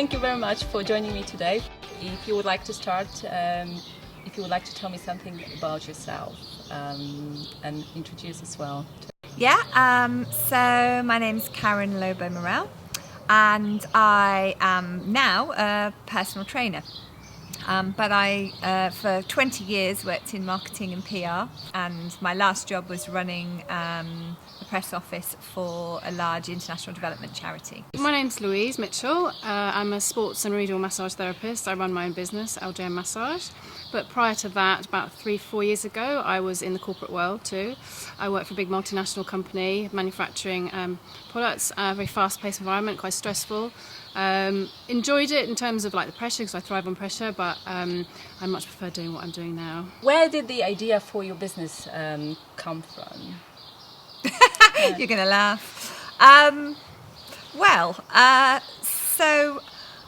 thank you very much for joining me today. If you would like to start, if you would like to tell me something about yourself and introduce as well. So my name's Karen Lobo-Morell and I am now a personal trainer. But I, for 20 years, worked in marketing and PR, and my last job was running the press office for a large international development charity. My name's Louise Mitchell. I'm a sports and regional massage therapist. I run my own business, LJM Massage. But prior to that, about 3-4 years ago, I was in the corporate world too. I worked for a big multinational company manufacturing products, a very fast-paced environment, quite stressful. Enjoyed it in terms of like the pressure, because I thrive on pressure, but I much prefer doing what I'm doing now. Where did the idea for your business come from? You're going to laugh. So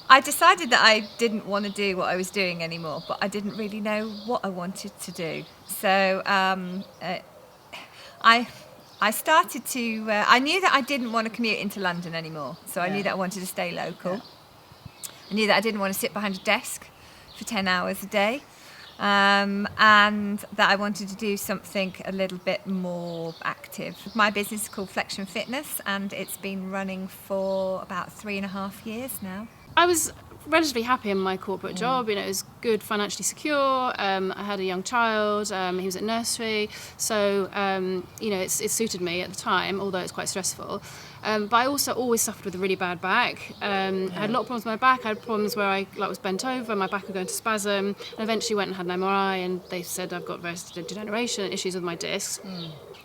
I decided that I didn't want to do what I was doing anymore, but I didn't really know what I wanted to do. So I started to, I knew that I didn't want to commute into London anymore. So I knew that I wanted to stay local. Yeah. I knew that I didn't want to sit behind a desk for 10 hours a day. And that I wanted to do something a little bit more active. My business is called Flexion Fitness, and it's been running for about 3.5 years now. I was relatively happy in my corporate job. You know, it was good, financially secure. I had a young child. He was at nursery, so you know, it suited me at the time, although it's quite stressful. But I also always suffered with a really bad back. I had a lot of problems with my back. I had problems where I was bent over, my back would go into spasm, and eventually went and had an MRI, and they said I've got various degeneration issues with my discs.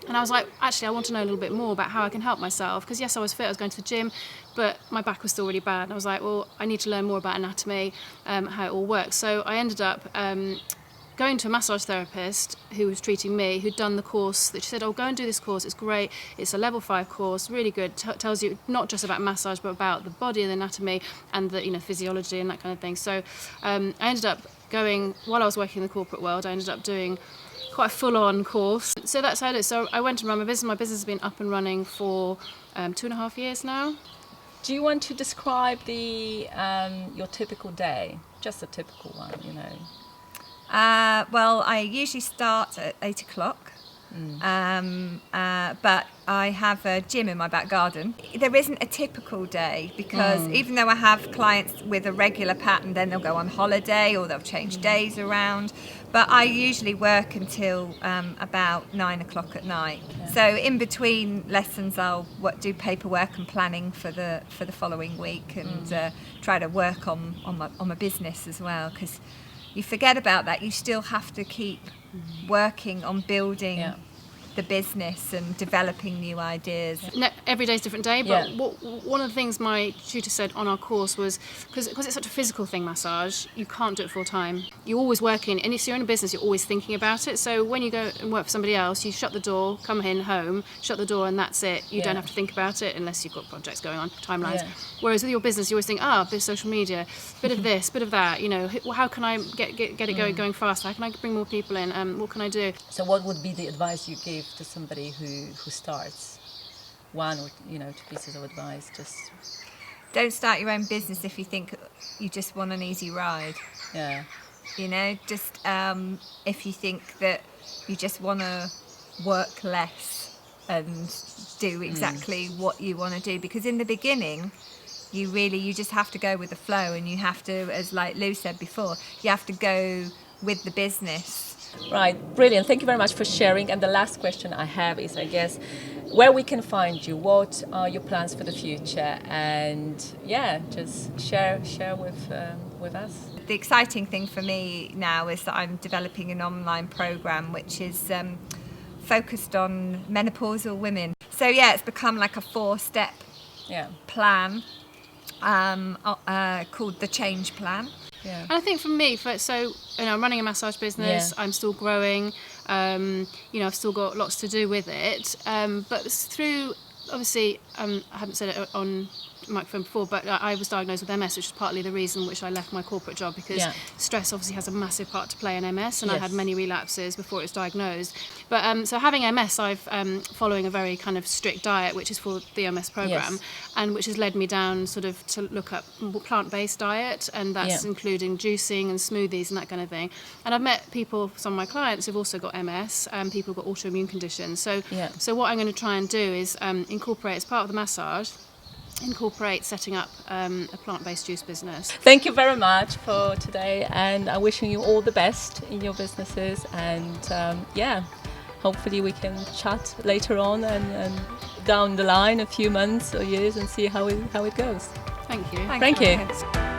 And I was like, actually, I want to know a little bit more about how I can help myself, because yes, I was fit, I was going to the gym, but my back was still really bad. And I was like, well, I need to learn more about anatomy, how it all works. So I ended up going to a massage therapist who was treating me, who'd done the course, that she said, oh, go and do this course, it's great, it's a level 5 course, really good, tells you not just about massage, but about the body and the anatomy and the physiology and that kind of thing. So I ended up going, while I was working in the corporate world, I ended up doing quite a full-on course. So that's how it is. So I went to run my business. My business has been up and running for 2.5 years now. Do you want to describe your typical day? Just a typical one, you know. Well, I usually start at 8 o'clock, but I have a gym in my back garden. There isn't a typical day, because even though I have clients with a regular pattern, then they'll go on holiday or they'll change days around. But I usually work until about 9 o'clock at night. Yeah. So in between lessons, I'll do paperwork and planning for the following week, and try to work on my business as well, because you forget about that. You still have to keep working on building the business and developing new ideas. Every day's a different day, but one of the things my tutor said on our course was, because it's such a physical thing, massage, you can't do it full time. You're always working, and if you're in a business, you're always thinking about it. So when you go and work for somebody else, you shut the door, come in home, shut the door, and that's it. You don't have to think about it unless you've got projects going on, timelines. Whereas with your business, you always think, a bit of social media, bit of this, bit of that. You know, how can I get it going faster? How can I bring more people in? What can I do? So what would be the advice you give to somebody who starts? One or 2 pieces of advice. Just don't start your own business if you think you just want an easy ride. Yeah. You know, just if you think that you just want to work less and do exactly what you want to do, because in the beginning you just have to go with the flow, and you have to, as like Lou said before, you have to go with the business. Right, brilliant. Thank you very much for sharing. And the last question I have is, I guess, where we can find you. What are your plans for the future? And just share with us. The exciting thing for me now is that I'm developing an online program which is focused on menopausal women. So it's become like a 4-step plan called the Change Plan. Yeah. And I think for me, I'm running a massage business. I'm still growing. I've still got lots to do with it. But through, obviously, I haven't said it on microphone before, but I was diagnosed with MS, which is partly the reason which I left my corporate job, because stress obviously has a massive part to play in MS, and I had many relapses before it was diagnosed. But so having MS, I've following a very kind of strict diet, which is for the MS program, and which has led me down sort of to look up plant-based diet, and that's including juicing and smoothies and that kind of thing. And I've met people, some of my clients who've also got MS, and people who've got autoimmune conditions. So what I'm going to try and do is incorporate, as part of the massage, incorporate setting up a plant-based juice business. Thank you very much for today, and I'm wishing you all the best in your businesses, and hopefully we can chat later on and down the line, a few months or years, and see how it goes. Thank you. Thank you.